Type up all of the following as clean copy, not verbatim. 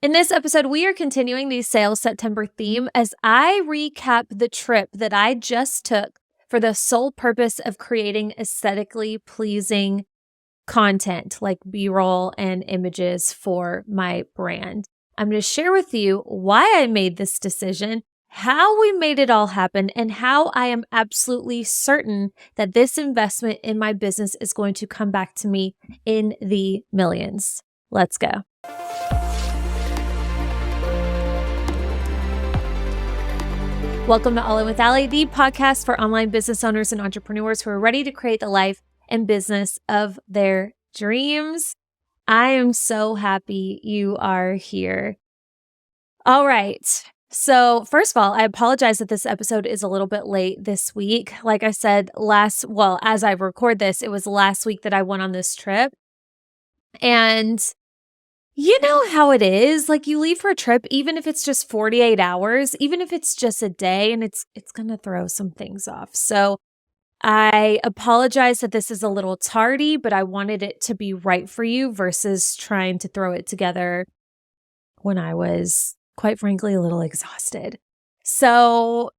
In this episode, we are continuing the Sales September theme as I recap the trip that I just took for the sole purpose of creating aesthetically pleasing content like B-roll and images for my brand. I'm going to share with you why I made this decision, how we made it all happen, and how I am absolutely certain that this investment in my business is going to come back to me in the millions. Let's go. Welcome to All In with Allie, the podcast for online business owners and entrepreneurs who are ready to create the life and business of their dreams. I am so happy you are here. All right. So first of all, I apologize that this episode is a little bit late this week. Like I said, as I record this, it was last week that I went on this trip. And you know how it is, like you leave for a trip, even if it's just 48 hours, even if it's just a day, and it's going to throw some things off. So I apologize that this is a little tardy, but I wanted it to be right for you versus trying to throw it together when I was, quite frankly, a little exhausted. So,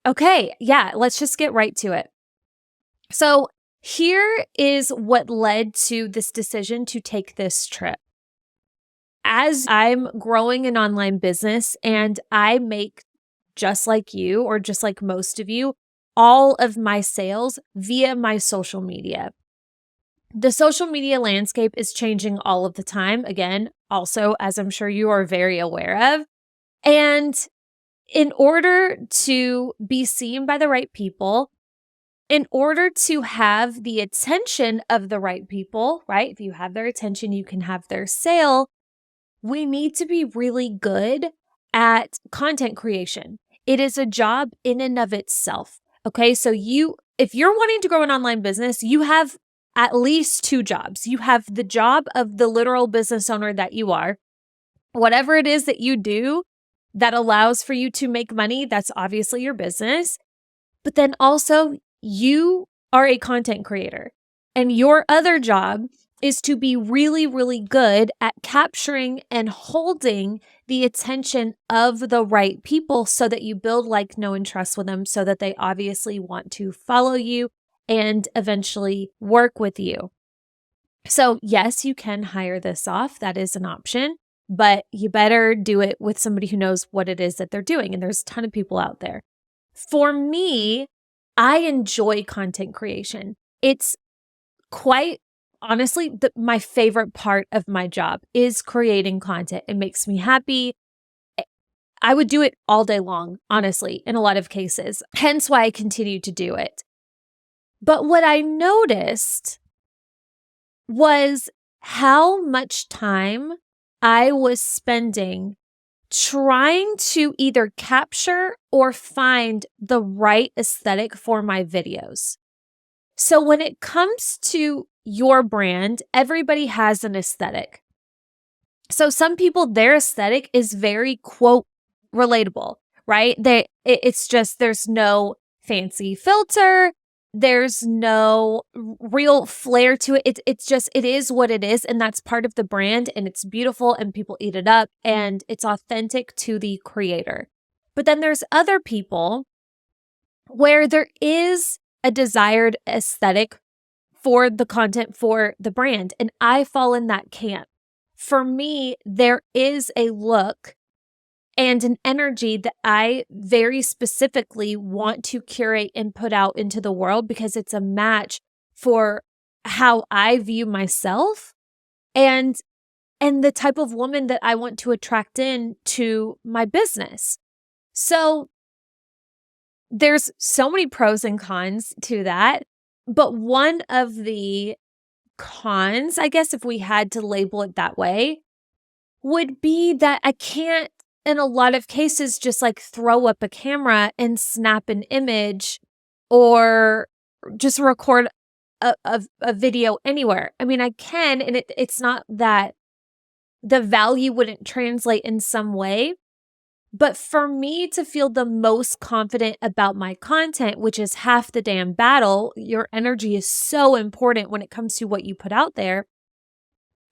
okay, yeah, let's just get right to it. So here is what led to this decision to take this trip. As I'm growing an online business and I make, just like you or just like most of you, all of my sales via my social media. The social media landscape is changing all of the time. Again, also, as I'm sure you are very aware of. And in order to be seen by the right people, in order to have the attention of the right people, right? If you have their attention, you can have their sale. We need to be really good at content creation. It is a job in and of itself. Okay. So if you're wanting to grow an online business, you have at least two jobs. You have the job of the literal business owner that you are. Whatever it is that you do that allows for you to make money, that's obviously your business. But then also you are a content creator, and your other job is to be really, really good at capturing and holding the attention of the right people so that you build like, know, and trust with them so that they obviously want to follow you and eventually work with you. So yes, you can hire this off. That is an option, but you better do it with somebody who knows what it is that they're doing. And there's a ton of people out there. For me, I enjoy content creation. It's quite honestly, my favorite part of my job is creating content. It makes me happy. I would do it all day long, honestly, in a lot of cases, hence why I continue to do it. But what I noticed was how much time I was spending trying to either capture or find the right aesthetic for my videos. So when it comes to your brand, everybody has an aesthetic. So some people, their aesthetic is very, quote, relatable, right? It's just, there's no fancy filter. There's no real flair to it. It is what it is. And that's part of the brand. And it's beautiful and people eat it up and it's authentic to the creator. But then there's other people where there is a desired aesthetic for the content for the brand. And I fall in that camp. For me, there is a look and an energy that I very specifically want to curate and put out into the world because it's a match for how I view myself and the type of woman that I want to attract in to my business. So there's so many pros and cons to that. But one of the cons, I guess, if we had to label it that way, would be that I can't, in a lot of cases, just like throw up a camera and snap an image or just record a video anywhere. I mean, I can, and it's not that the value wouldn't translate in some way. But for me to feel the most confident about my content, which is half the damn battle, your energy is so important when it comes to what you put out there.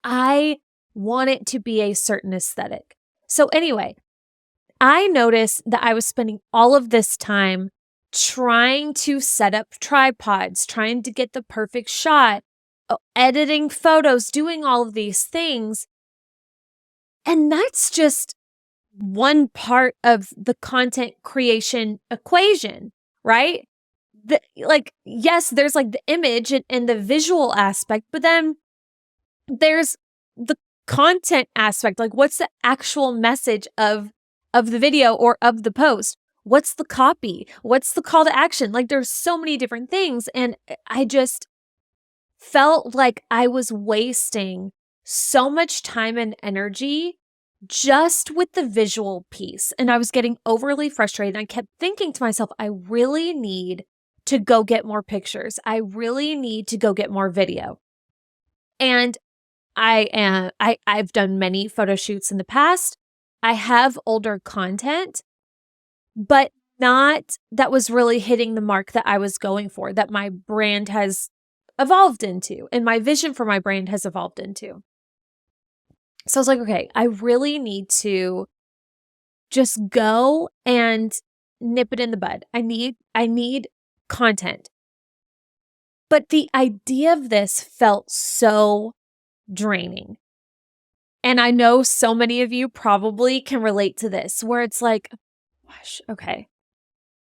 I want it to be a certain aesthetic. So anyway, I noticed that I was spending all of this time trying to set up tripods, trying to get the perfect shot, editing photos, doing all of these things. And that's just one part of the content creation equation, right? Yes, there's like the image and the visual aspect, but then there's the content aspect. Like, what's the actual message of the video or of the post? What's the copy? What's the call to action? Like, there's so many different things. And I just felt like I was wasting so much time and energy just with the visual piece. And I was getting overly frustrated. I kept thinking to myself, I really need to go get more pictures. I really need to go get more video. And I've done many photo shoots in the past. I have older content, but not that was really hitting the mark that I was going for, that my brand has evolved into and my vision for my brand has evolved into. So I was like, okay, I really need to just go and nip it in the bud. I need content. But the idea of this felt so draining. And I know so many of you probably can relate to this, where it's like, gosh, okay,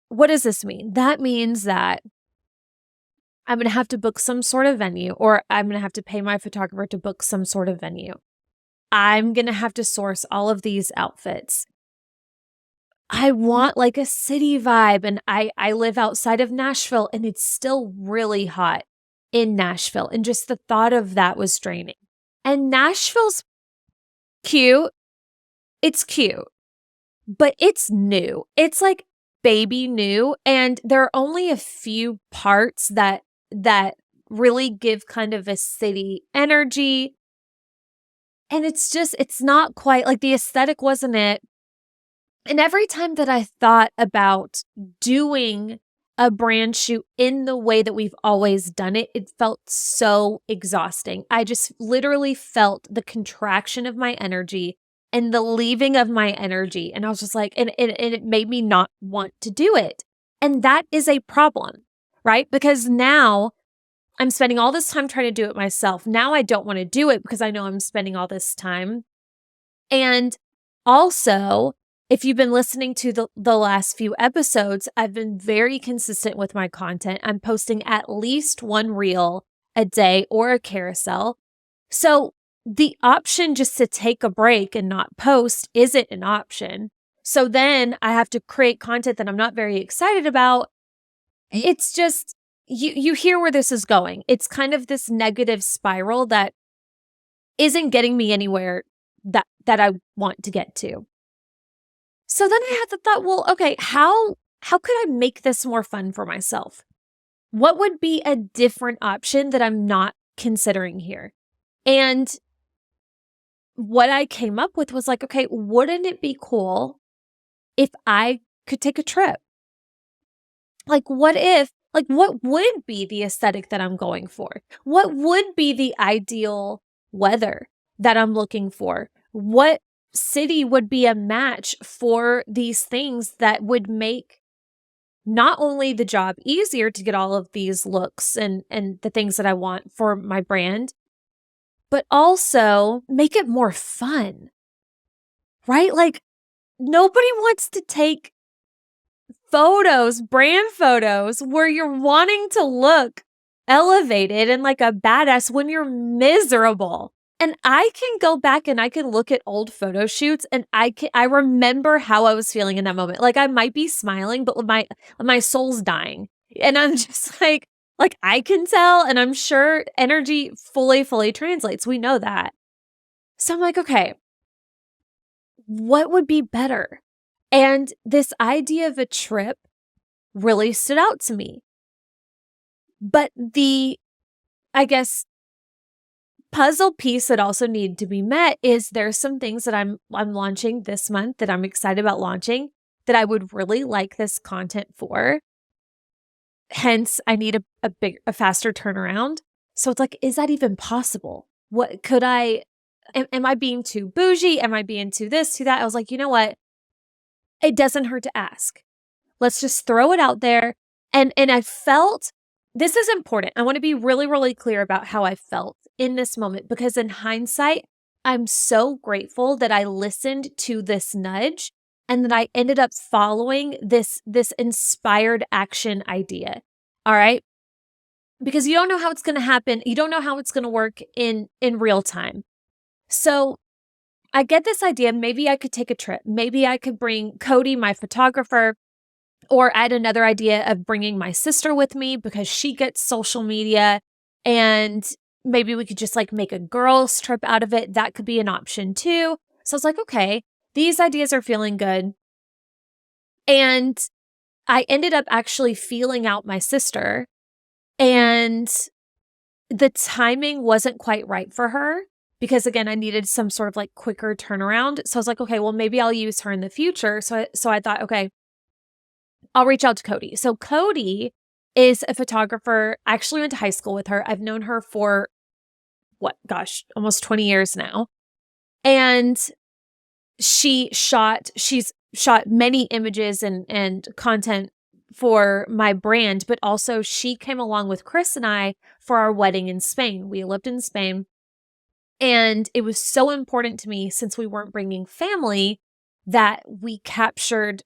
what does this mean? That means that I'm going to have to book some sort of venue, or I'm going to have to pay my photographer to book some sort of venue. I'm going to have to source all of these outfits. I want like a city vibe, and I live outside of Nashville, and it's still really hot in Nashville. And just the thought of that was draining. And Nashville's cute. It's cute, but it's new. It's like baby new. And there are only a few parts that really give kind of a city energy. And it's not quite like the aesthetic wasn't it. And every time that I thought about doing a brand shoot in the way that we've always done it, it felt so exhausting. I just literally felt the contraction of my energy and the leaving of my energy. And I was just like, and it made me not want to do it. And that is a problem, right? Because now I'm spending all this time trying to do it myself. Now I don't want to do it because I know I'm spending all this time. And also, if you've been listening to the last few episodes, I've been very consistent with my content. I'm posting at least one reel a day or a carousel. So the option just to take a break and not post isn't an option. So then I have to create content that I'm not very excited about. It's just, you hear where this is going. It's kind of this negative spiral that isn't getting me anywhere that I want to get to. So then I had the thought, well, okay, how could I make this more fun for myself? What would be a different option that I'm not considering here? And what I came up with was like, okay, wouldn't it be cool if I could take a trip? Like, what would be the aesthetic that I'm going for? What would be the ideal weather that I'm looking for? What city would be a match for these things that would make not only the job easier to get all of these looks and the things that I want for my brand, but also make it more fun, right? Like, nobody wants to take photos, brand photos, where you're wanting to look elevated and like a badass when you're miserable. And I can go back and I can look at old photo shoots and I remember how I was feeling in that moment. Like, I might be smiling, but my soul's dying. And I'm just like I can tell, and I'm sure energy fully translates. We know that. So I'm like, okay, what would be better? And this idea of a trip really stood out to me. But the, I guess, puzzle piece that also needed to be met is there's some things that I'm launching this month that I'm excited about launching that I would really like this content for. Hence, I need a faster turnaround. So it's like, is that even possible? What could I am I being too bougie? Am I being too this, too that? I was like, you know what? It doesn't hurt to ask. Let's just throw it out there. And I felt, this is important. I want to be really, really clear about how I felt in this moment, because in hindsight, I'm so grateful that I listened to this nudge and that I ended up following this inspired action idea. All right. Because you don't know how it's going to happen. You don't know how it's going to work in real time. So I get this idea. Maybe I could take a trip. Maybe I could bring Cody, my photographer, or I had another idea of bringing my sister with me because she gets social media, and maybe we could just like make a girls trip out of it. That could be an option too. So I was like, okay, these ideas are feeling good. And I ended up actually feeling out my sister, and the timing wasn't quite right for her because, again, I needed some sort of like quicker turnaround. So I was like, okay, well, maybe I'll use her in the future. So I thought, okay, I'll reach out to Cody. So Cody is a photographer. I actually went to high school with her. I've known her for almost 20 years now. And she's shot many images and content for my brand, but also she came along with Chris and I for our wedding in Spain. We lived in Spain, and it was so important to me, since we weren't bringing family, that we captured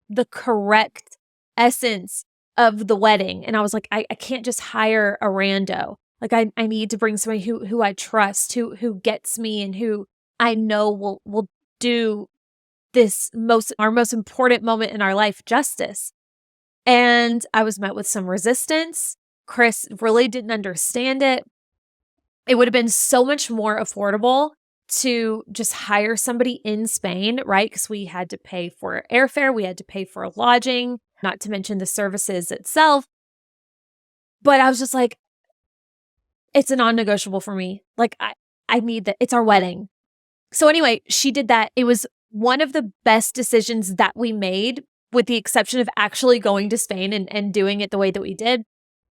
the correct essence of the wedding. And I was like, I can't just hire a rando. Like I need to bring somebody who I trust, who gets me, and who I know will do our most important moment in our life justice. And I was met with some resistance. Chris really didn't understand it. It would have been so much more affordable to just hire somebody in Spain, right? Because we had to pay for airfare, we had to pay for lodging, not to mention the services itself. But I was just like, it's a non-negotiable for me. Like, I need that. It's our wedding. So anyway, she did that. It was one of the best decisions that we made, with the exception of actually going to Spain and doing it the way that we did.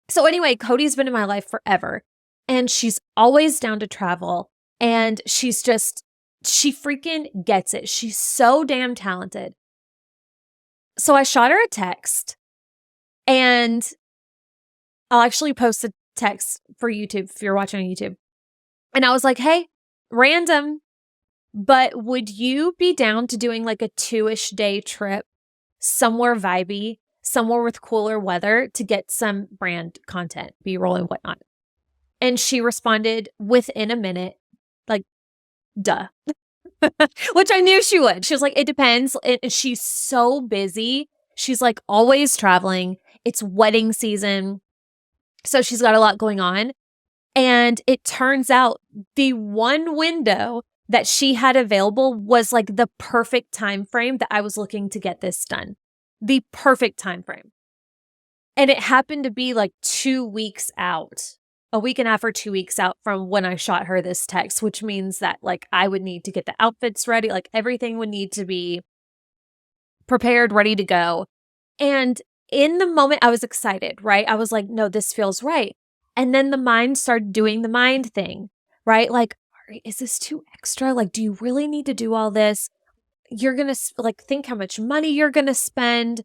So anyway, Cody's been in my life forever, and she's always down to travel. And she freaking gets it. She's so damn talented. So I shot her a text, and I'll actually post the text for YouTube if you're watching on YouTube. And I was like, hey, random, but would you be down to doing like a 2-ish day trip somewhere vibey, somewhere with cooler weather to get some brand content, B-roll and whatnot? And she responded within a minute, like, duh, which I knew she would. She was like, it depends. And she's so busy. She's like always traveling. It's wedding season. So she's got a lot going on. And it turns out the one window that she had available was like the perfect time frame that I was looking to get this done. The perfect time frame. And it happened to be like 2 weeks out, a week and a half or 2 weeks out from when I shot her this text, which means that like I would need to get the outfits ready. Like everything would need to be prepared, ready to go. And in the moment I was excited, right? I was like, no, this feels right. And then the mind started doing the mind thing, right? Like, is this too extra? Like, do you really need to do all this? You're going to like think how much money you're going to spend.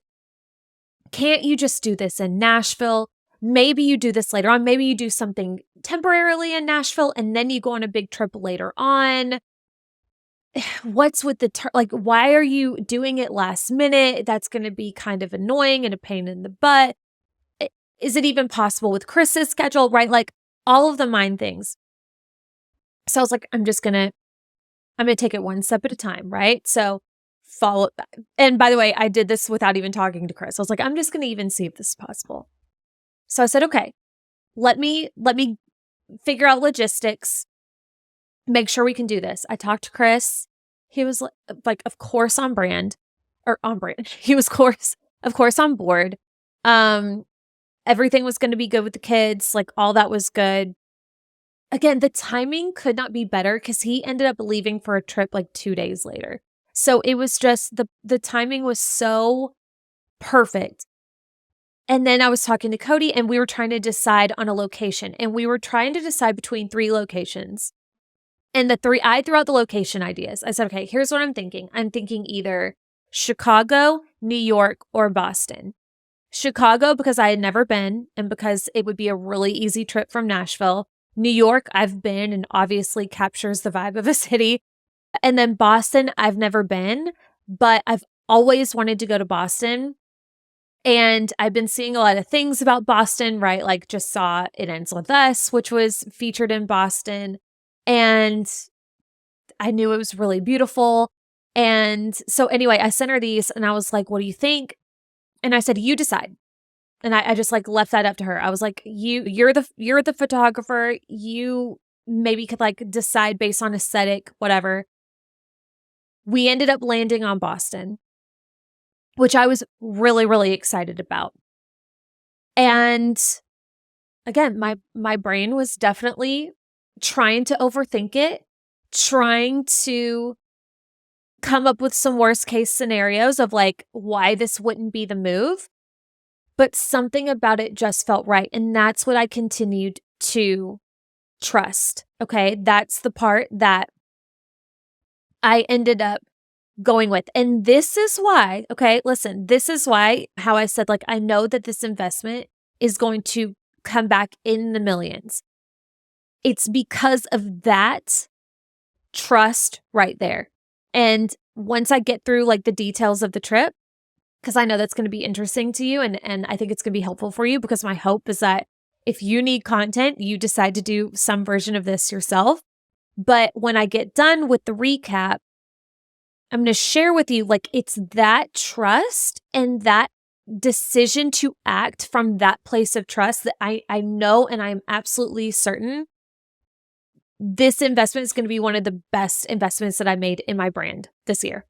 Can't you just do this in Nashville? Maybe you do this later on. Maybe you do something temporarily in Nashville and then you go on a big trip later on. What's with like, why are you doing it last minute? That's going to be kind of annoying and a pain in the butt. Is it even possible with Chris's schedule, right? Like all of the mind things. So I was like, I'm going to take it one step at a time, right? So follow that. And by the way, I did this without even talking to Chris. I was like, I'm just going to even see if this is possible. So I said, okay, let me figure out logistics, make sure we can do this. I talked to Chris. He was like, of course, on brand. He was of course on board. Everything was going to be good with the kids. Like all that was good. Again, the timing could not be better because he ended up leaving for a trip like 2 days later. So it was just the timing was so perfect. And then I was talking to Cody and we were trying to decide on a location, and we were trying to decide between 3 locations. And I threw out the location ideas. I said, okay, here's what I'm thinking. I'm thinking either Chicago, New York, or Boston. Chicago, because I had never been and because it would be a really easy trip from Nashville. New York, I've been and obviously captures the vibe of a city. And then Boston, I've never been, but I've always wanted to go to Boston. And I've been seeing a lot of things about Boston, right? Like just saw It Ends With Us, which was featured in Boston. And I knew it was really beautiful. And so anyway, I sent her these and I was like, what do you think? And I said, you decide. And I just like left that up to her. I was like, you're the photographer. You maybe could like decide based on aesthetic, whatever. We ended up landing on Boston, which I was really, really excited about. And again, my brain was definitely trying to overthink it, trying to come up with some worst case scenarios of like why this wouldn't be the move. But something about it just felt right. And that's what I continued to trust. Okay. That's the part that I ended up going with. And this is why, okay, listen, this is why how I said, like, I know that this investment is going to come back in the millions. It's because of that trust right there. And once I get through like the details of the trip, because I know that's going to be interesting to you and I think it's going to be helpful for you, because my hope is that if you need content, you decide to do some version of this yourself. But when I get done with the recap, I'm going to share with you, like, it's that trust and that decision to act from that place of trust that I know and I'm absolutely certain this investment is going to be one of the best investments that I made in my brand this year.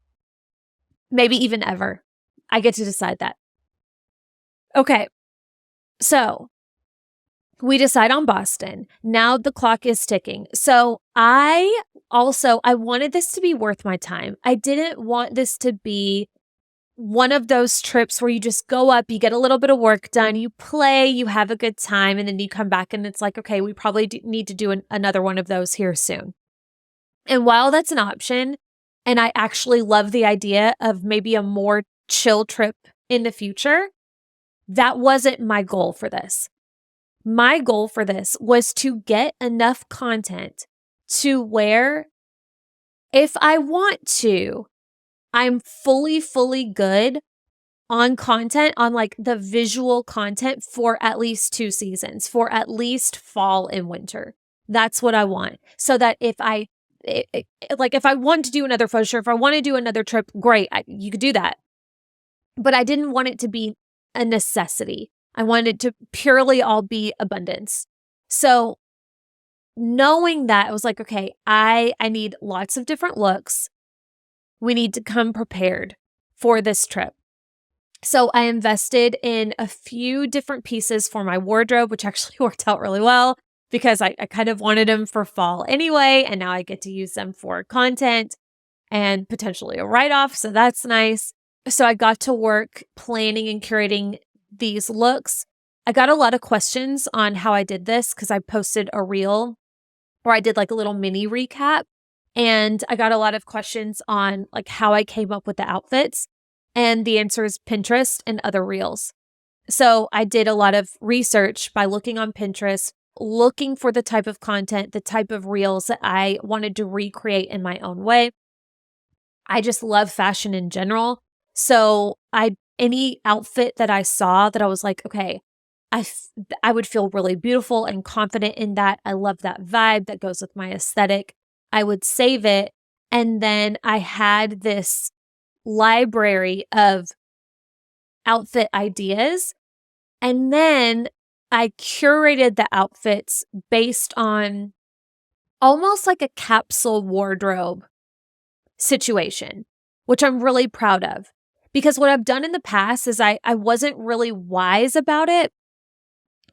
Maybe even ever. I get to decide that. Okay. So we decide on Boston. Now the clock is ticking. So I wanted this to be worth my time. I didn't want this to be one of those trips where you just go up, you get a little bit of work done, you play, you have a good time, and then you come back and it's like, okay, we probably need to do another one of those here soon. And while that's an option, and I actually love the idea of maybe a more chill trip in the future, that wasn't my goal for this. My goal for this was to get enough content to where if I want to, I'm fully good on content, on like the visual content for at least 2 seasons, for at least fall and winter. That's what I want. So that if I want to do another photo shoot, if I want to do another trip, great, you could do that. But I didn't want it to be a necessity. I wanted it to purely all be abundance. So knowing that, I was like, okay, I need lots of different looks. We need to come prepared for this trip. So I invested in a few different pieces for my wardrobe, which actually worked out really well because I kind of wanted them for fall anyway. And now I get to use them for content and potentially a write-off. So that's nice. So I got to work planning and curating these looks. I got a lot of questions on how I did this because I posted a reel where I did like a little mini recap. And I got a lot of questions on like how I came up with the outfits. And the answer is Pinterest and other reels. So I did a lot of research by looking on Pinterest, looking for the type of content, the type of reels that I wanted to recreate in my own way. I just love fashion in general. So any outfit that I saw that I was like, okay, I would feel really beautiful and confident in that. I love that vibe that goes with my aesthetic. I would save it. And then I had this library of outfit ideas. And then I curated the outfits based on almost like a capsule wardrobe situation, which I'm really proud of. Because what I've done in the past is I wasn't really wise about it.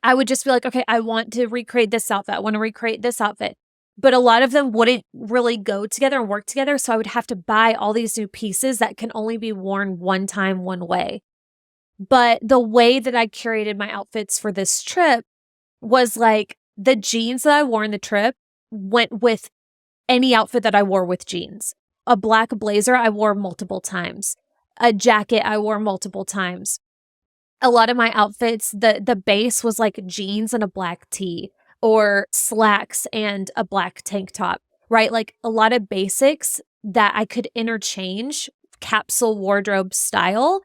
I would just be like, okay, I want to recreate this outfit. I want to recreate this outfit. But a lot of them wouldn't really go together and work together. So I would have to buy all these new pieces that can only be worn one time, one way. But the way that I curated my outfits for this trip was like the jeans that I wore in the trip went with any outfit that I wore with jeans. A black blazer I wore multiple times. A jacket I wore multiple times. A lot of my outfits, the base was like jeans and a black tee, or slacks and a black tank top, right? Like a lot of basics that I could interchange, capsule wardrobe style,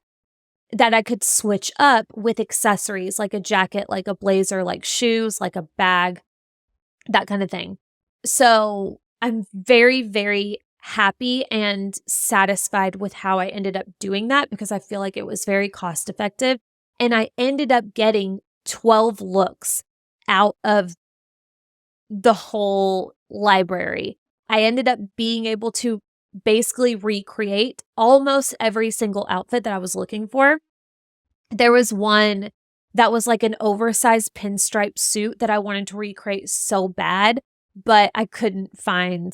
that I could switch up with accessories like a jacket, like a blazer, like shoes, like a bag, that kind of thing. So I'm very, very happy and satisfied with how I ended up doing that, because I feel like it was very cost effective. And I ended up getting 12 looks out of the whole library. I ended up being able to basically recreate almost every single outfit that I was looking for. There was one that was like an oversized pinstripe suit that I wanted to recreate so bad, but I couldn't find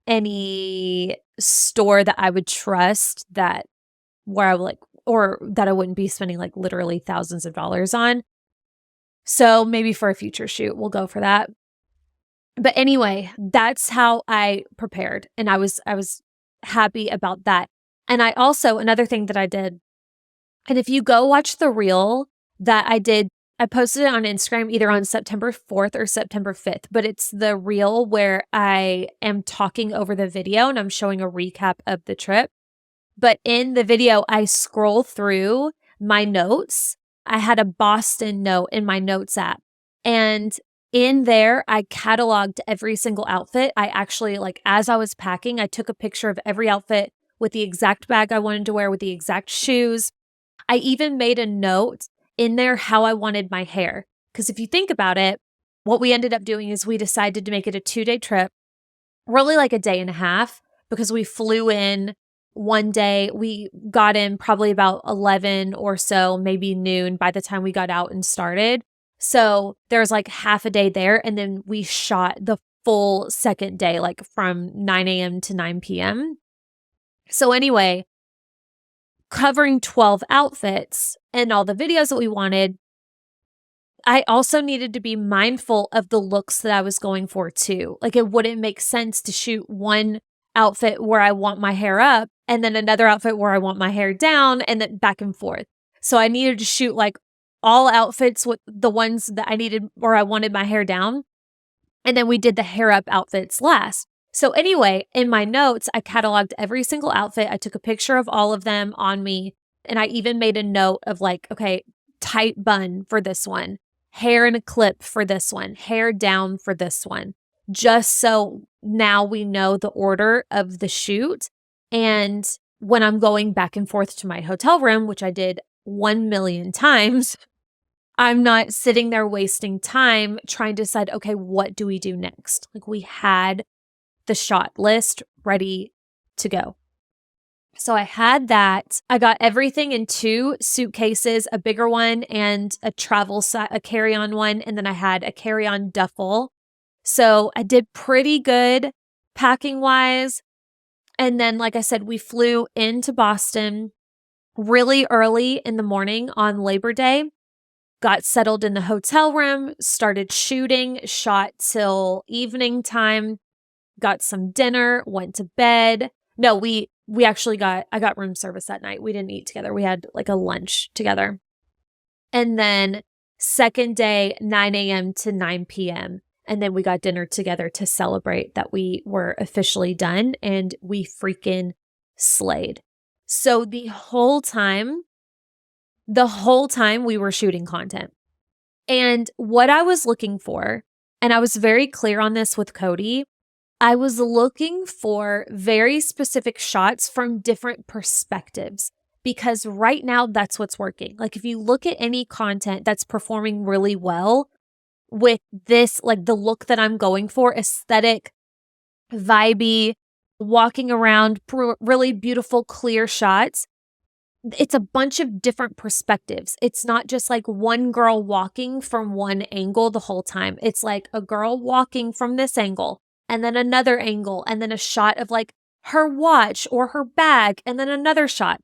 any store that I would trust that where I would like, or that I wouldn't be spending like literally thousands of dollars on. So maybe for a future shoot, we'll go for that. But anyway, that's how I prepared. And I was happy about that. And I also, another thing that I did, and if you go watch the reel that I did, I posted it on Instagram either on September 4th or September 5th, but it's the reel where I am talking over the video and I'm showing a recap of the trip. But in the video, I scroll through my notes. I had a Boston note in my notes app. And in there, I cataloged every single outfit. I actually, like, as I was packing, I took a picture of every outfit with the exact bag I wanted to wear, with the exact shoes. I even made a note in there how I wanted my hair. Because if you think about it, what we ended up doing is we decided to make it a 2-day trip, really like a day and a half, because we flew in one day. We got in probably about 11 or so, maybe noon by the time we got out and started. So there was like half a day there. And then we shot the full second day, like from 9 a.m. to 9 p.m. So anyway, covering 12 outfits and all the videos that we wanted, I also needed to be mindful of the looks that I was going for too. Like, it wouldn't make sense to shoot one outfit where I want my hair up and then another outfit where I want my hair down, and then back and forth. So I needed to shoot like all outfits with the ones that I needed where I wanted my hair down. And then we did the hair up outfits last. So anyway, in my notes, I cataloged every single outfit. I took a picture of all of them on me. And I even made a note of like, okay, tight bun for this one, hair in a clip for this one, hair down for this one, just so now we know the order of the shoot. And when I'm going back and forth to my hotel room, which I did 1 million times, I'm not sitting there wasting time trying to decide, okay, what do we do next? Like, we had the shot list ready to go. So I had that. I got everything in 2 suitcases, a bigger one and a a carry-on one. And then I had a carry-on duffel. So I did pretty good packing wise. And then, like I said, we flew into Boston really early in the morning on Labor Day, got settled in the hotel room, started shooting, shot till evening time, got some dinner, went to bed. No, we actually I got room service that night. We didn't eat together. We had like a lunch together. And then second day, 9 a.m. to 9 p.m. And then we got dinner together to celebrate that we were officially done, and we freaking slayed. So the whole time we were shooting content. And what I was looking for, and I was very clear on this with Cody, I was looking for very specific shots from different perspectives, because right now that's what's working. Like, if you look at any content that's performing really well with this, like the look that I'm going for, aesthetic, vibey, walking around, really beautiful, clear shots, it's a bunch of different perspectives. It's not just like one girl walking from one angle the whole time. It's like a girl walking from this angle, and then another angle, and then a shot of like her watch or her bag, and then another shot.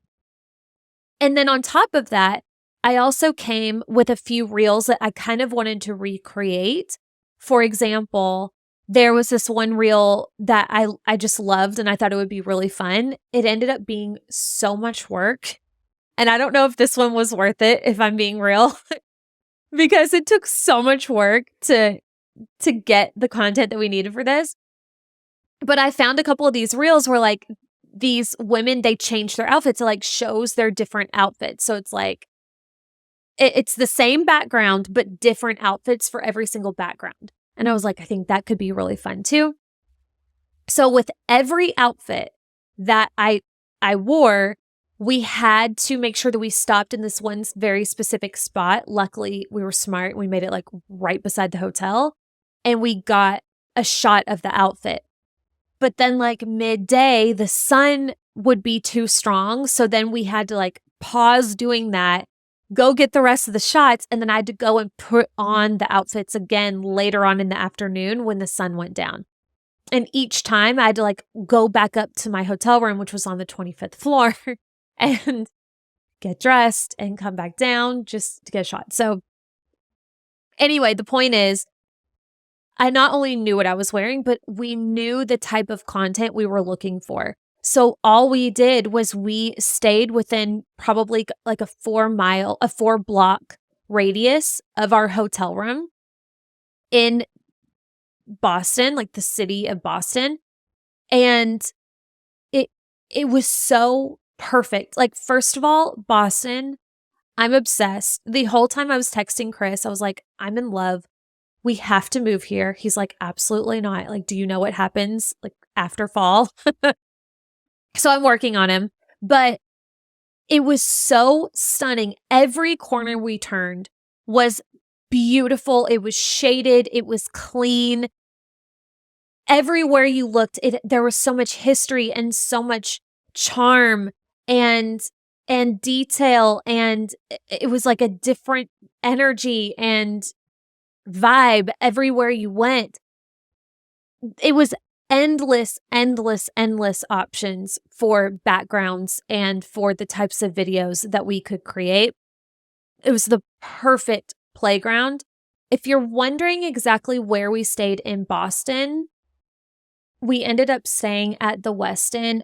And then on top of that, I also came with a few reels that I kind of wanted to recreate. For example, there was this one reel that I just loved and I thought it would be really fun. It ended up being so much work. And I don't know if this one was worth it, if I'm being real, because it took so much work to get the content that we needed for this. But I found a couple of these reels where like these women, they changed their outfits. It like shows their different outfits. So it's like, it's the same background, but different outfits for every single background. And I was like, I think that could be really fun too. So with every outfit that I wore, we had to make sure that we stopped in this one very specific spot. Luckily, we were smart. We made it like right beside the hotel and we got a shot of the outfit. But then like midday, the sun would be too strong. So then we had to like pause doing that, go get the rest of the shots. And then I had to go and put on the outfits again later on in the afternoon when the sun went down. And each time I had to like go back up to my hotel room, which was on the 25th floor, and get dressed and come back down just to get a shot. So anyway, the point is, I not only knew what I was wearing, but we knew the type of content we were looking for. So all we did was we stayed within probably like a 4-block radius of our hotel room in Boston, like the city of Boston. And it was so perfect. Like, first of all, Boston, I'm obsessed. The whole time I was texting Chris, I was like, I'm in love. We have to move here. He's like, absolutely not. Like, do you know what happens like after fall? So I'm working on him, but it was so stunning. Every corner we turned was beautiful. It was shaded. It was clean. Everywhere you looked, there was so much history and so much charm and detail, and it was like a different energy and vibe everywhere you went. It was endless options for backgrounds and for the types of videos that we could create. It was the perfect playground. If you're wondering exactly where we stayed in Boston, we ended up staying at the Westin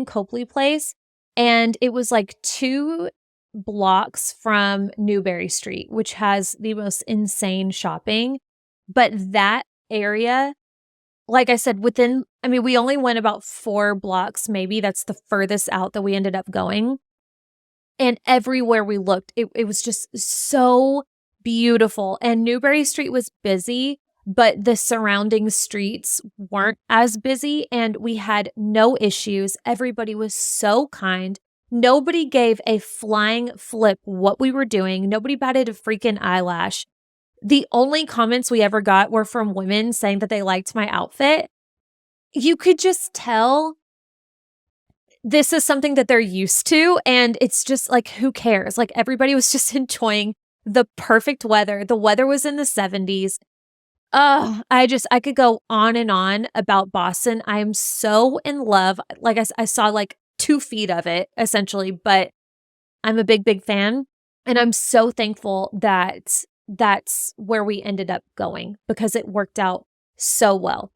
Copley Place. And it was like 2 blocks from Newberry Street, which has the most insane shopping. But that area, like I said, we only went about 4 blocks, maybe. That's the furthest out that we ended up going. And everywhere we looked, it was just so beautiful. And Newberry Street was busy, but the surrounding streets weren't as busy, and we had no issues. Everybody was so kind. Nobody gave a flying flip what we were doing. Nobody batted a freaking eyelash. The only comments we ever got were from women saying that they liked my outfit. You could just tell this is something that they're used to, and it's just like, who cares? Like, everybody was just enjoying the perfect weather. The weather was in the 70s. I could go on and on about Boston. I am so in love. Like I saw like 2 feet of it essentially, but I'm a big fan. And I'm so thankful that that's where we ended up going because it worked out so well.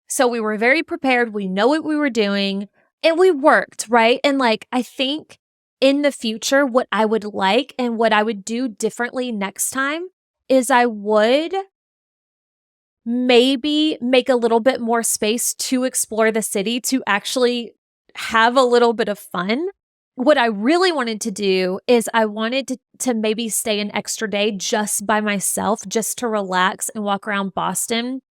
So we were very prepared. We know what we were doing and we worked, right? And like, I think in the future, what I would like and what I would do differently next time is I would maybe make a little bit more space to explore the city, to actually have a little bit of fun. What I really wanted to do is I wanted to maybe stay an extra day just by myself, just to relax and walk around Boston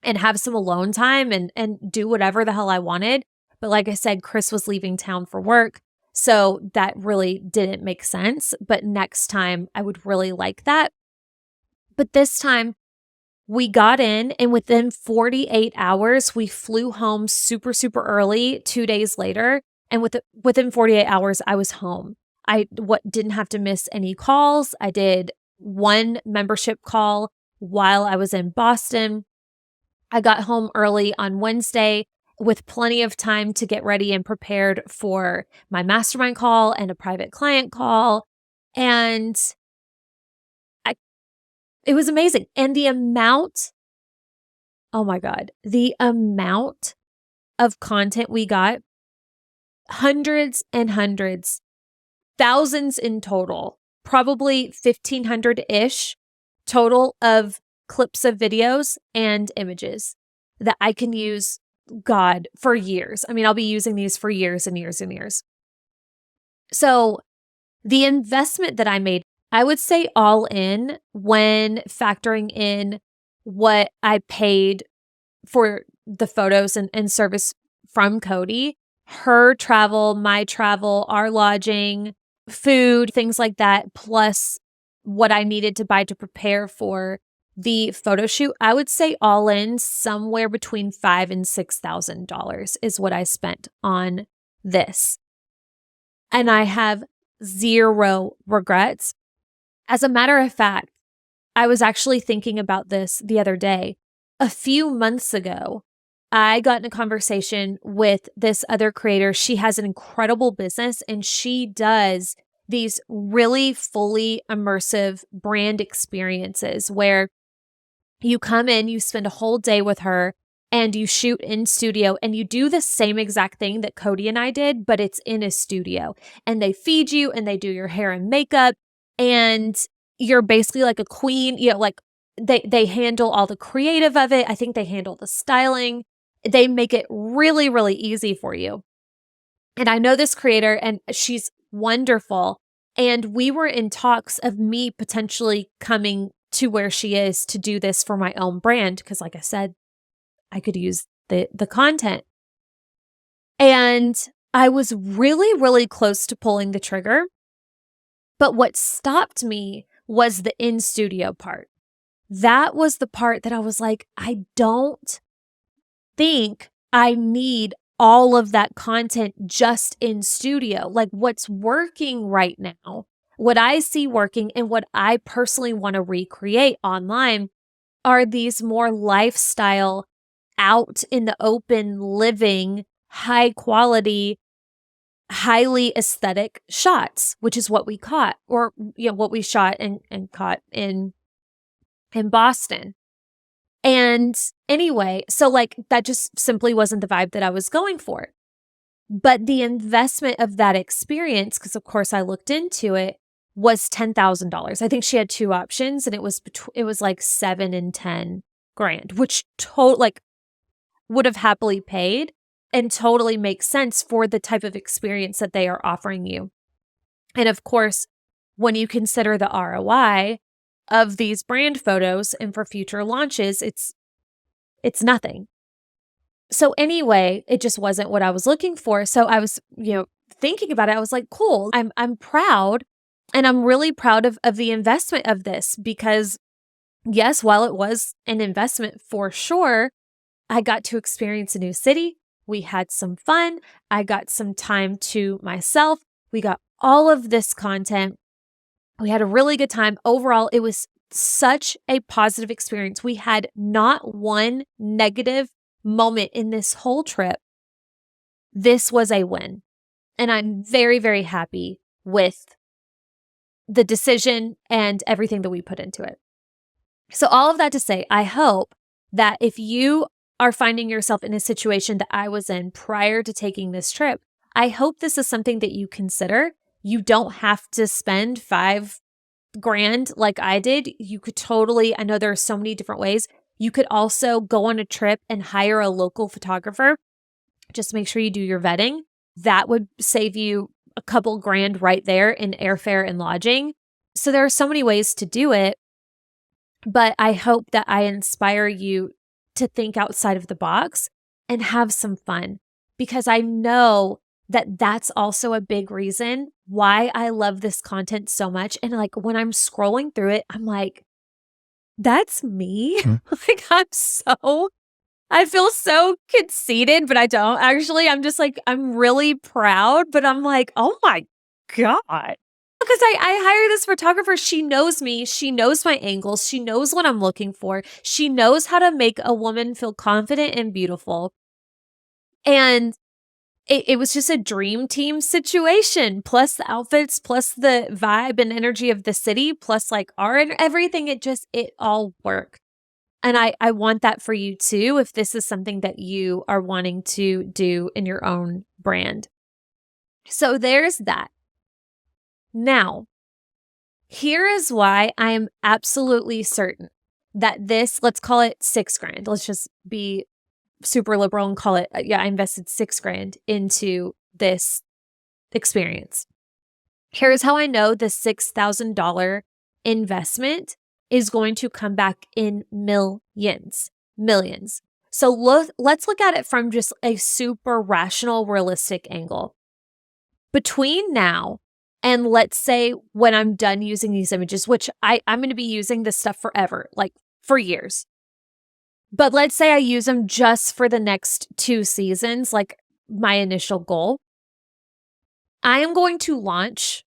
and have some alone time and do whatever the hell I wanted. But like I said, Chris was leaving town for work, so that really didn't make sense. But next time I would really like that. But this time, we got in, and within 48 hours, we flew home super early 2 days later. And within 48 hours, I was home. I didn't have to miss any calls. I did 1 membership call while I was in Boston. I got home early on Wednesday with plenty of time to get ready and prepared for my mastermind call and a private client call. And it was amazing. And the amount oh my God, the amount of content we got, hundreds and hundreds, thousands in total, probably 1,500-ish total of clips of videos and images that I can use, God, for years. I mean, I'll be using these for years and years and years. So the investment that I made, I would say all in, when factoring in what I paid for the photos and service from Cody, her travel, my travel, our lodging, food, things like that, plus what I needed to buy to prepare for the photo shoot, I would say all in somewhere between $5,000 and $6,000 is what I spent on this. And I have zero regrets. As a matter of fact, I was actually thinking about this the other day. A few months ago, I got in a conversation with this other creator. She has an incredible business and she does these really fully immersive brand experiences where you come in, you spend a whole day with her and you shoot in studio and you do the same exact thing that Cody and I did, but it's in a studio and they feed you and they do your hair and makeup and you're basically like a queen, like they handle all the creative of it. I think they handle the styling. They make it really, really easy for you. And I know this creator and she's wonderful. And we were in talks of me potentially coming to where she is to do this for my own brand. Because like I said, I could use the content. And I was really, really close to pulling the trigger. But what stopped me was the in-studio part. That was the part that I was like, I don't think I need all of that content just in studio. Like what's working right now, what I see working and what I personally want to recreate online are these more lifestyle, out in the open living, high quality, highly aesthetic shots, which is what we caught, or what we shot and caught in Boston. And anyway, so like that just simply wasn't the vibe that I was going for. But the investment of that experience, because of course I looked into it, was $10,000. I think she had two options, and it was like $7,000 and $10,000, which would have happily paid and totally makes sense for the type of experience that they are offering you. And of course, when you consider the ROI of these brand photos and for future launches, it's nothing. So anyway, it just wasn't what I was looking for. So I was, thinking about it. I was like, cool. I'm proud, and I'm really proud of the investment of this because yes, while it was an investment for sure, I got to experience a new city. We had some fun. I got some time to myself. We got all of this content. We had a really good time. Overall, it was such a positive experience. We had not one negative moment in this whole trip. This was a win. And I'm very, very happy with the decision and everything that we put into it. So all of that to say, I hope that if you are finding yourself in a situation that I was in prior to taking this trip, I hope this is something that you consider. You don't have to spend $5,000 like I did. You could totally, I know there are so many different ways. You could also go on a trip and hire a local photographer. Just make sure you do your vetting. That would save you a couple grand right there in airfare and lodging. So there are so many ways to do it, but I hope that I inspire you to think outside of the box and have some fun, because I know that that's also a big reason why I love this content so much. And like when I'm scrolling through it, I'm like, that's me. I feel so conceited, but I don't actually. I'm just like, I'm really proud, but I'm like, oh my God. Because I hire this photographer. She knows me. She knows my angles. She knows what I'm looking for. She knows how to make a woman feel confident and beautiful. And it was just a dream team situation, plus the outfits, plus the vibe and energy of the city, plus like art and everything. It all worked. And I want that for you too, if this is something that you are wanting to do in your own brand. So there's that. Now, here is why I am absolutely certain that this, let's call it $6,000. Let's just be super liberal and call it, I invested $6,000 into this experience. Here's how I know the $6,000 investment is going to come back in millions. So let's look at it from just a super rational, realistic angle. Between now and let's say when I'm done using these images, which I'm going to be using this stuff forever, like for years. But let's say I use them just for the next 2 seasons, like my initial goal. I am going to launch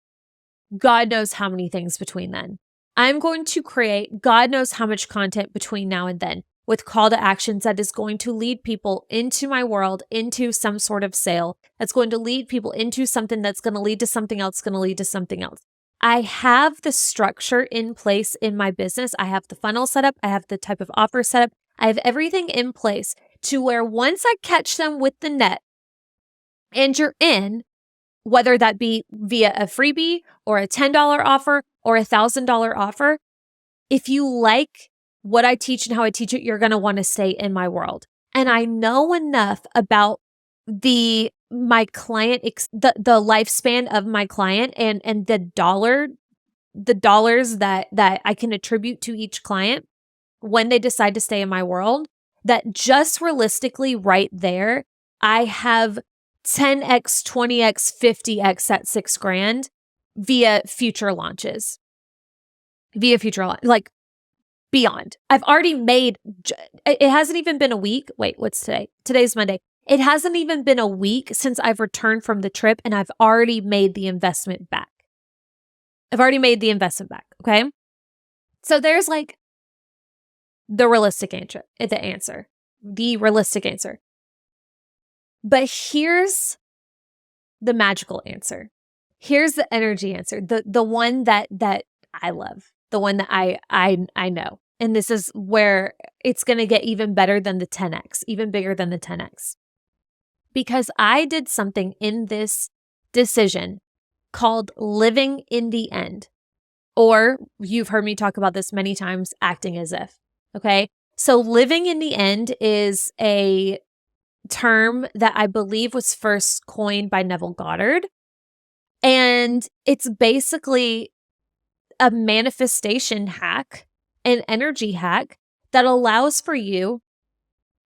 God knows how many things between then. I'm going to create God knows how much content between now and then with call to actions that is going to lead people into my world, into some sort of sale, that's going to lead people into something that's going to lead to something else, going to lead to something else. I have the structure in place in my business. I have the funnel set up. I have the type of offer set up. I have everything in place to where once I catch them with the net and you're in, whether that be via a freebie or a $10 offer or a $1,000 offer, if you like what I teach and how I teach it, you're going to want to stay in my world. And I know enough about my client, the lifespan of my client and the dollars that I can attribute to each client when they decide to stay in my world, that just realistically right there, I have 10x, 20x, 50x at $6,000 via future launches. Like beyond. I've already made, it hasn't even been a week. Wait, what's today? Today's Monday. It hasn't even been a week since I've returned from the trip and I've already made the investment back. Okay. So there's like the realistic answer. But here's the magical answer. Here's the energy answer. The one that I love, the one that I know. And this is where it's going to get even better than the 10x, even bigger than the 10x. Because I did something in this decision called living in the end. Or you've heard me talk about this many times, acting as if. Okay. So living in the end is a term that I believe was first coined by Neville Goddard. And it's basically a manifestation hack, an energy hack that allows for you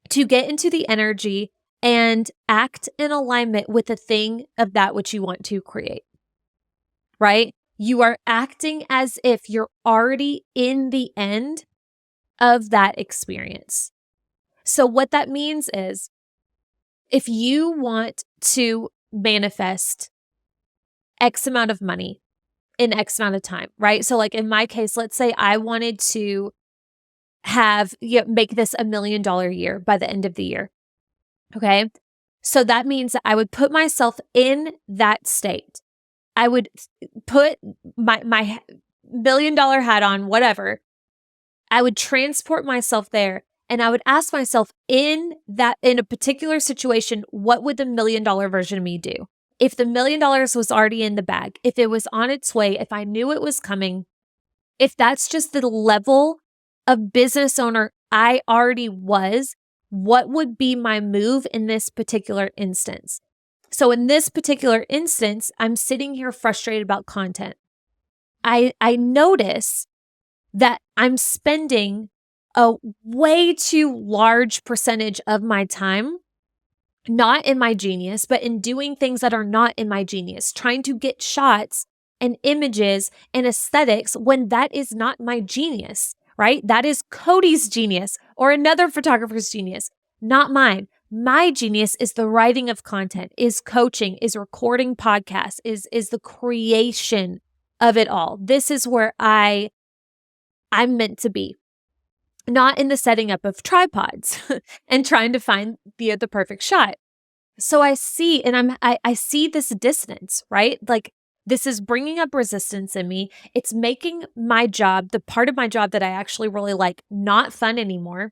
to get into the energy and act in alignment with the thing of that which you want to create, right? You are acting as if you're already in the end of that experience. So what that means is if you want to manifest X amount of money in X amount of time, right? So like in my case, let's say I wanted to make this $1 million year by the end of the year. Okay. So that means that I would put myself in that state. I would put my $1 million hat on, whatever. I would transport myself there and I would ask myself in a particular situation, what would the $1 million version of me do? If the $1 million was already in the bag, if it was on its way, if I knew it was coming, if that's just the level of business owner I already was, what would be my move in this particular instance? So in this particular instance, I'm sitting here frustrated about content. I notice that I'm spending a way too large percentage of my time not in my genius, but in doing things that are not in my genius, trying to get shots and images and aesthetics when that is not my genius, right? That is Cody's genius or another photographer's genius, not mine. My genius is the writing of content, is coaching, is recording podcasts, is the creation of it all. This is where I'm meant to be. Not in the setting up of tripods and trying to find the perfect shot. So I see, and I see this dissonance, right? Like This is bringing up resistance in me. It's making my job, the part of my job that I actually really like, not fun anymore.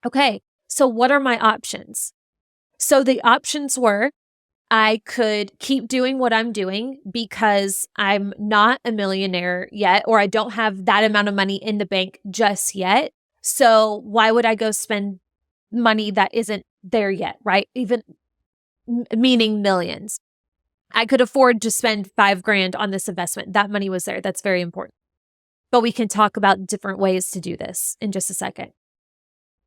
Okay, so what are my options? So the options were I could keep doing what I'm doing because I'm not a millionaire yet, or I don't have that amount of money in the bank just yet. So why would I go spend money that isn't there yet, right? Even meaning millions. I could afford to spend $5,000 on this investment. That money was there. That's very important. But we can talk about different ways to do this in just a second.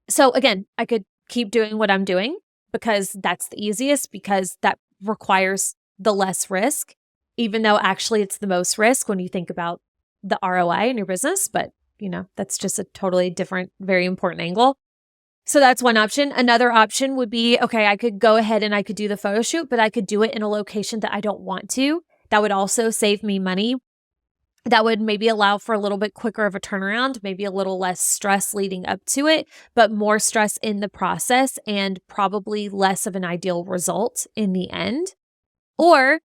So again, I could keep doing what I'm doing because that's the easiest, because that requires the less risk, even though actually it's the most risk when you think about the ROI in your business. But, that's just a totally different, very important angle. So that's one option. Another option would be, okay, I could go ahead and I could do the photo shoot, but I could do it in a location that I don't want to. That would also save me money. That would maybe allow for a little bit quicker of a turnaround, maybe a little less stress leading up to it, but more stress in the process and probably less of an ideal result in the end. Or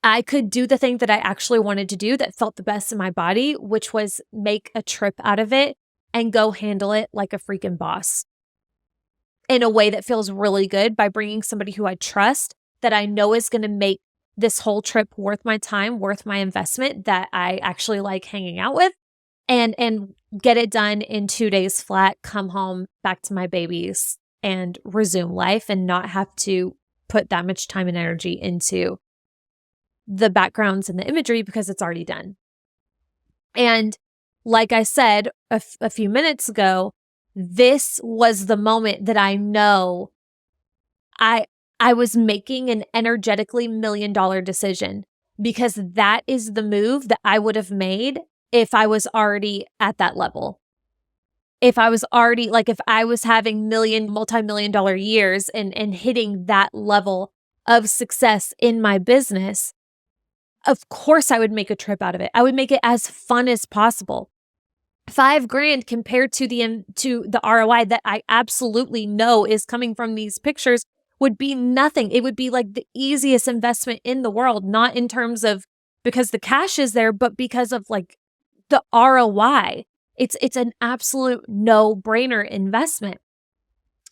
I could do the thing that I actually wanted to do that felt the best in my body, which was make a trip out of it and go handle it like a freaking boss in a way that feels really good by bringing somebody who I trust, that I know is going to make this whole trip worth my time, worth my investment, that I actually like hanging out with, and get it done in 2 days flat, come home, back to my babies, and resume life and not have to put that much time and energy into the backgrounds and the imagery because it's already done. And like I said a few minutes ago, this was the moment that I know I was making an energetically $1 million decision, because that is the move that I would have made if I was already at that level. If I was already, like, if I was having multi-million dollar years and hitting that level of success in my business, of course I would make a trip out of it. I would make it as fun as possible. $5,000 compared to the ROI that I absolutely know is coming from these pictures would be nothing. It would be like the easiest investment in the world, not in terms of because the cash is there, but because of like the ROI. It's an absolute no-brainer investment.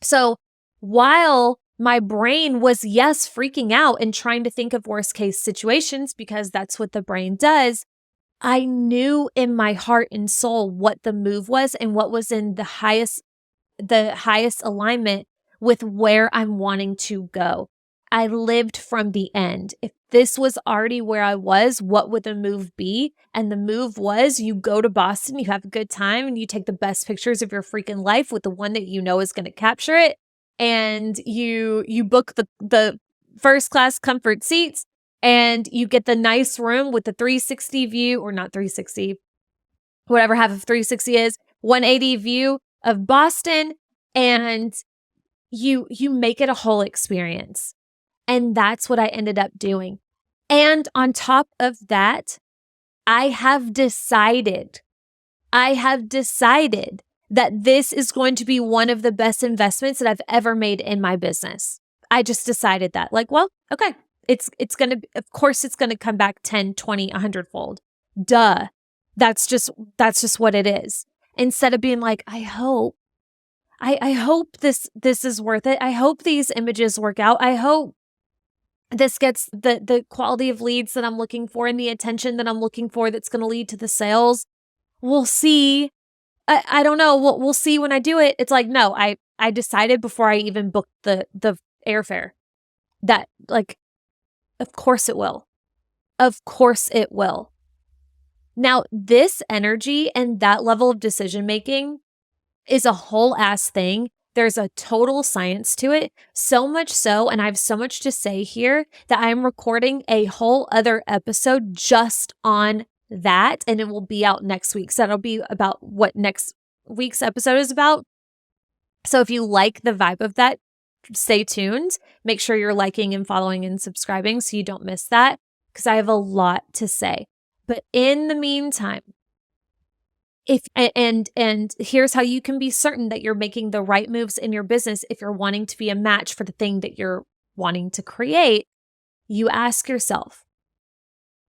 So while my brain was, yes, freaking out and trying to think of worst case situations, because that's what the brain does, I knew in my heart and soul what the move was and what was in the highest alignment with where I'm wanting to go. I lived from the end. If this was already where I was, what would the move be? And the move was, you go to Boston, you have a good time, and you take the best pictures of your freaking life with the one that you know is going to capture it. And you book the first class comfort seats, and you get the nice room with the 360 view, or not 360, whatever half of 360 is, 180 view of Boston, and you make it a whole experience. And that's what I ended up doing. And on top of that, I have decided that this is going to be one of the best investments that I've ever made in my business. I just decided that, like, well, okay, it's going to, of course, it's going to come back 10, 20, 100-fold. Duh. That's just what it is. Instead of being like, I hope this is worth it. I hope these images work out. I hope this gets the quality of leads that I'm looking for and the attention that I'm looking for that's going to lead to the sales. We'll see. I don't know. We'll see when I do it. It's like, no, I decided before I even booked the airfare that, like, of course it will. Of course it will. Now, this energy and that level of decision making is a whole ass thing. There's a total science to it, so much so, and I have so much to say here that I'm recording a whole other episode just on that, and it will be out next week. So that'll be about what next week's episode is about. So if you like the vibe of that, stay tuned. Make sure you're liking and following and subscribing so you don't miss that, because I have a lot to say. But in the meantime, and here's how you can be certain that you're making the right moves in your business if you're wanting to be a match for the thing that you're wanting to create. You ask yourself,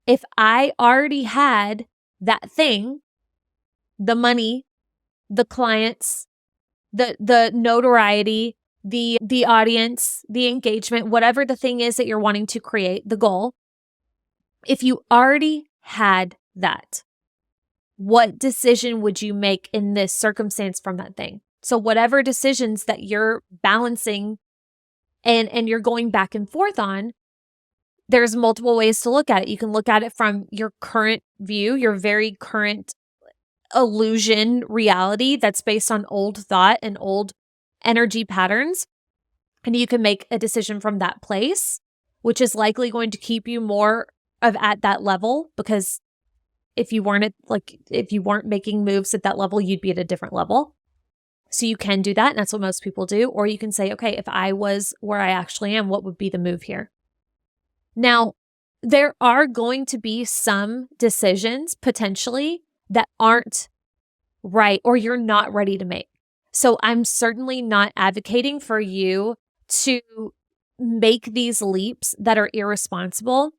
if I already had that thing, the money, the clients, the notoriety, the audience, the engagement, whatever the thing is that you're wanting to create, the goal, if you already had that, what decision would you make in this circumstance from that thing? So whatever decisions that you're balancing and you're going back and forth on, there's multiple ways to look at it. You can look at it from your current view, your very current illusion reality that's based on old thought and old energy patterns. And you can make a decision from that place, which is likely going to keep you more of at that level, because if you weren't making moves at that level, you'd be at a different level. So you can do that. And that's what most people do. Or you can say, okay, if I was where I actually am, what would be the move here? Now, there are going to be some decisions potentially that aren't right or you're not ready to make. So I'm certainly not advocating for you to make these leaps that are irresponsible,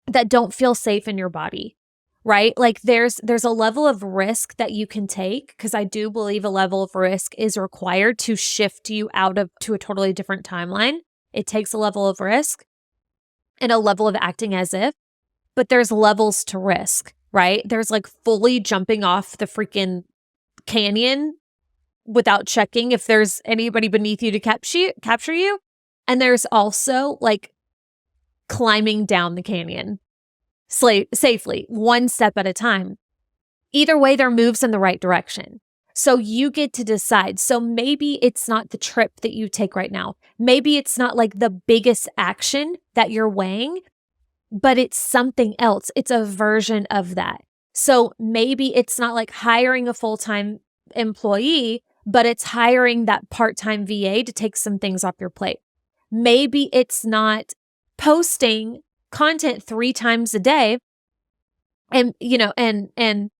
that don't feel safe in your body, right? Like there's a level of risk that you can take, because I do believe a level of risk is required to shift you to a totally different timeline. It takes a level of risk and a level of acting as if, but there's levels to risk, right? There's like fully jumping off the freaking canyon without checking if there's anybody beneath you to capture you. And there's also like climbing down the canyon safely, one step at a time. Either way, they're moves in the right direction. So you get to decide. So maybe it's not the trip that you take right now. Maybe it's not like the biggest action that you're weighing, but it's something else. It's a version of that. So maybe it's not like hiring a full-time employee, but it's hiring that part-time VA to take some things off your plate. Maybe it's not posting content 3 times a day and, and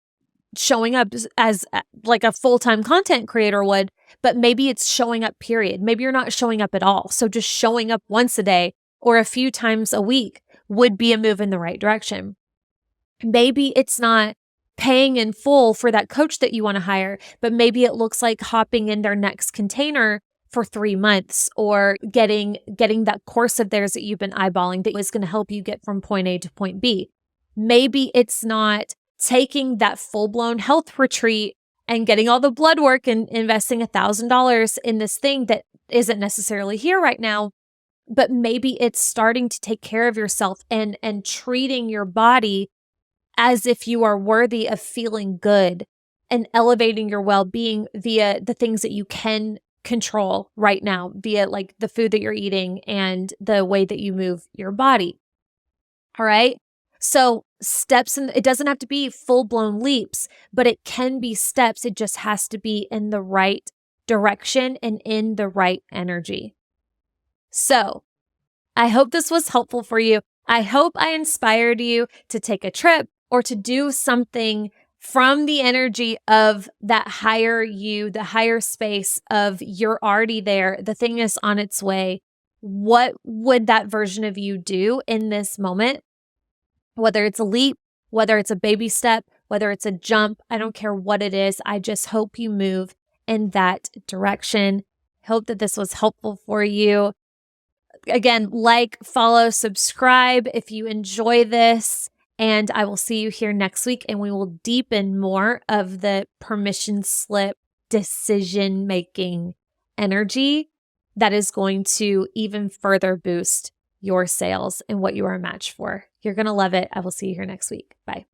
showing up as like a full-time content creator would, but maybe it's showing up, period. Maybe you're not showing up at all. So just showing up once a day or a few times a week would be a move in the right direction. Maybe it's not paying in full for that coach that you want to hire, but maybe it looks like hopping in their next container for 3 months, or getting that course of theirs that you've been eyeballing that is going to help you get from point A to point B. Maybe it's not taking that full-blown health retreat and getting all the blood work and investing $1,000 in this thing that isn't necessarily here right now, but maybe it's starting to take care of yourself and treating your body as if you are worthy of feeling good and elevating your well-being via the things that you can control right now, via like the food that you're eating and the way that you move your body. All right. So steps, it doesn't have to be full-blown leaps, but it can be steps. It just has to be in the right direction and in the right energy. So I hope this was helpful for you. I hope I inspired you to take a trip or to do something from the energy of that higher you, the higher space of you're already there. The thing is on its way. What would that version of you do in this moment? Whether it's a leap, whether it's a baby step, whether it's a jump, I don't care what it is. I just hope you move in that direction. Hope that this was helpful for you. Again, like, follow, subscribe if you enjoy this. And I will see you here next week, and we will deepen more of the permission slip decision-making energy that is going to even further boost your sales and what you are a match for. You're going to love it. I will see you here next week. Bye.